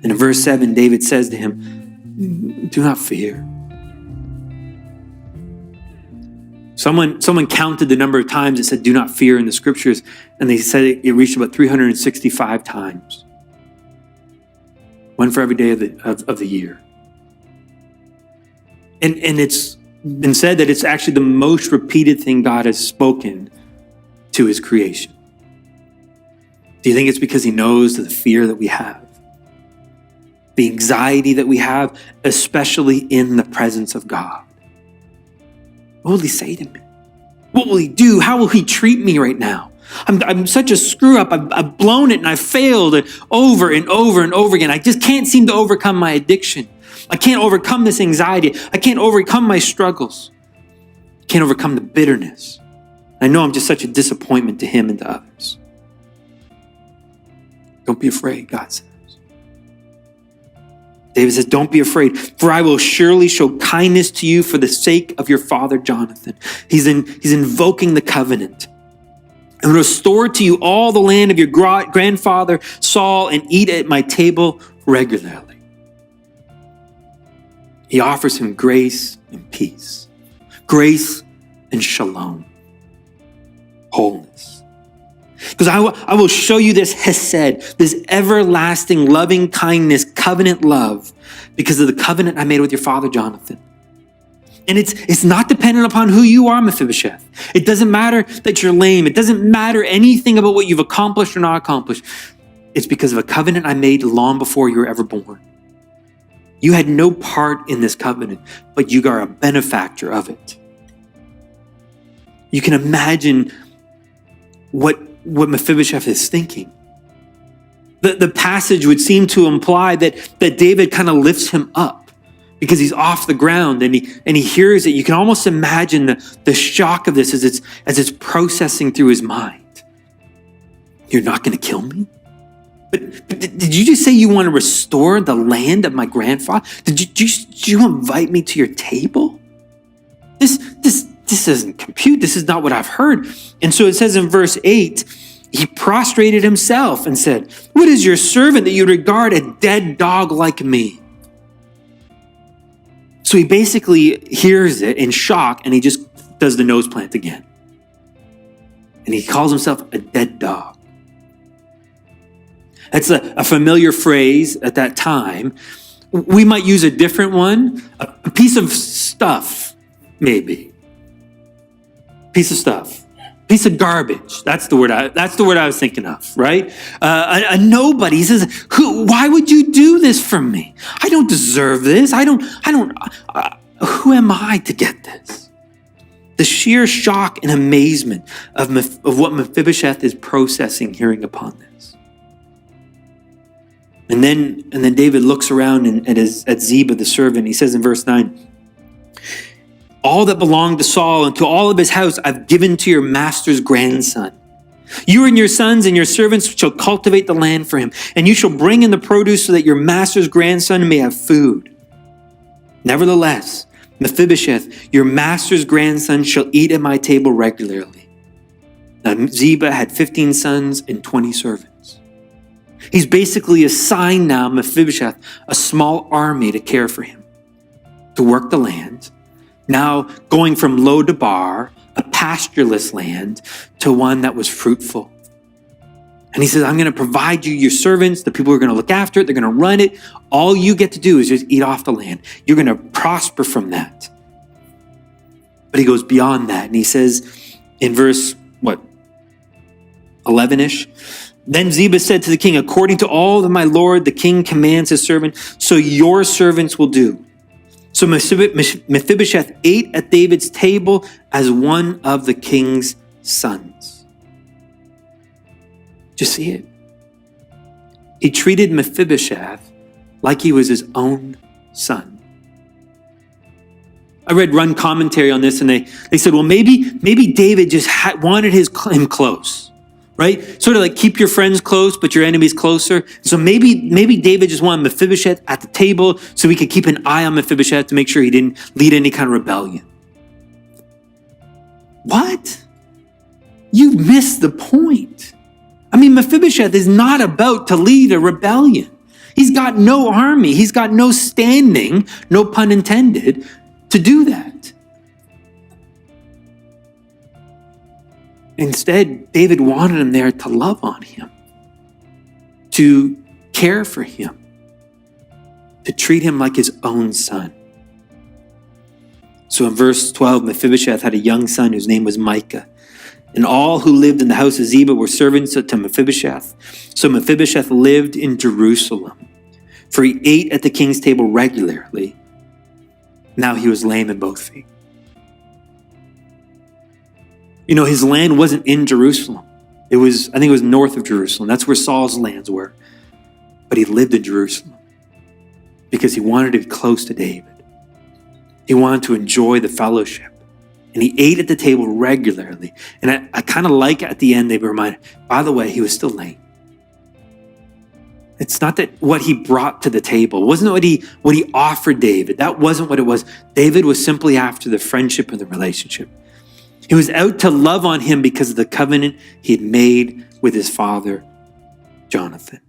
And in verse 7, David says to him, do not fear. Someone counted the number of times it said do not fear in the scriptures, and they said it reached about 365 times. One for every day of the year. And it's been said that it's actually the most repeated thing God has spoken to his creation. Do you think it's because he knows the fear that we have? The anxiety that we have, especially in the presence of God. What will he say to me? What will he do? How will he treat me right now? I'm such a screw up. I've blown it and I've failed over and over and over again. I just can't seem to overcome my addiction. I can't overcome this anxiety. I can't overcome my struggles. I can't overcome the bitterness. I know I'm just such a disappointment to him and to others. Don't be afraid, God says. David says, don't be afraid, for I will surely show kindness to you for the sake of your father Jonathan. He's invoking the covenant. And restore to you all the land of your grandfather Saul and eat at my table regularly. He offers him grace and peace, grace and shalom, wholeness. Because I will show you this hesed, this everlasting loving kindness, covenant love, because of the covenant I made with your father Jonathan. And it's not dependent upon who you are, Mephibosheth. It doesn't matter that you're lame. It doesn't matter anything about what you've accomplished or not accomplished. It's because of a covenant I made long before you were ever born. You had no part in this covenant, but you are a benefactor of it. You can imagine what Mephibosheth is thinking. The passage would seem to imply that David kind of lifts him up because he's off the ground and he hears it. You can almost imagine the shock of this as it's processing through his mind. You're not going to kill me? But did you just say you want to restore the land of my grandfather? Did you invite me to your table? This doesn't compute. This is not what I've heard. And so it says in verse 8, he prostrated himself and said, what is your servant that you regard a dead dog like me? So he basically hears it in shock and he just does the nose plant again. And he calls himself a dead dog. That's a familiar phrase at that time. We might use a different one, a piece of stuff, maybe. Piece of stuff. Piece of garbage. That's the word I was thinking of, right? A nobody. He says, why would you do this for me? I don't deserve this. Who am I to get this? The sheer shock and amazement of what Mephibosheth is processing hearing upon this. And then David looks around at Ziba, the servant. He says in verse 9, all that belonged to Saul and to all of his house I've given to your master's grandson. You and your sons and your servants shall cultivate the land for him, and you shall bring in the produce so that your master's grandson may have food. Nevertheless, Mephibosheth, your master's grandson, shall eat at my table regularly. Now Ziba had 15 sons and 20 servants. He's basically assigned now Mephibosheth a small army to care for him, to work the land. Now going from Lo-debar, a pastureless land, to one that was fruitful. And he says, I'm going to provide you your servants, the people who are going to look after it, they're going to run it. All you get to do is just eat off the land. You're going to prosper from that. But he goes beyond that. And he says in verse, 11-ish, then Ziba said to the king, according to all that my lord, the king commands his servant, so your servants will do. So Mephibosheth ate at David's table as one of the king's sons. Did you see it? He treated Mephibosheth like he was his own son. I read one commentary on this and they said, well, maybe David just wanted him close. Right? Sort of like keep your friends close, but your enemies closer. So maybe David just wanted Mephibosheth at the table so he could keep an eye on Mephibosheth to make sure he didn't lead any kind of rebellion. What? You missed the point. I mean, Mephibosheth is not about to lead a rebellion. He's got no army. He's got no standing, no pun intended, to do that. Instead, David wanted him there to love on him, to care for him, to treat him like his own son. So in verse 12, Mephibosheth had a young son whose name was Micah. And all who lived in the house of Ziba were servants to Mephibosheth. So Mephibosheth lived in Jerusalem, for he ate at the king's table regularly. Now he was lame in both feet. You know, his land wasn't in Jerusalem. I think it was north of Jerusalem. That's where Saul's lands were. But he lived in Jerusalem because he wanted to be close to David. He wanted to enjoy the fellowship. And he ate at the table regularly. And I kind of like at the end, they were reminded, by the way, he was still lame. It's not that what he brought to the table. It wasn't what he offered David. That wasn't what it was. David was simply after the friendship and the relationship. He was out to love on him because of the covenant he had made with his father, Jonathan.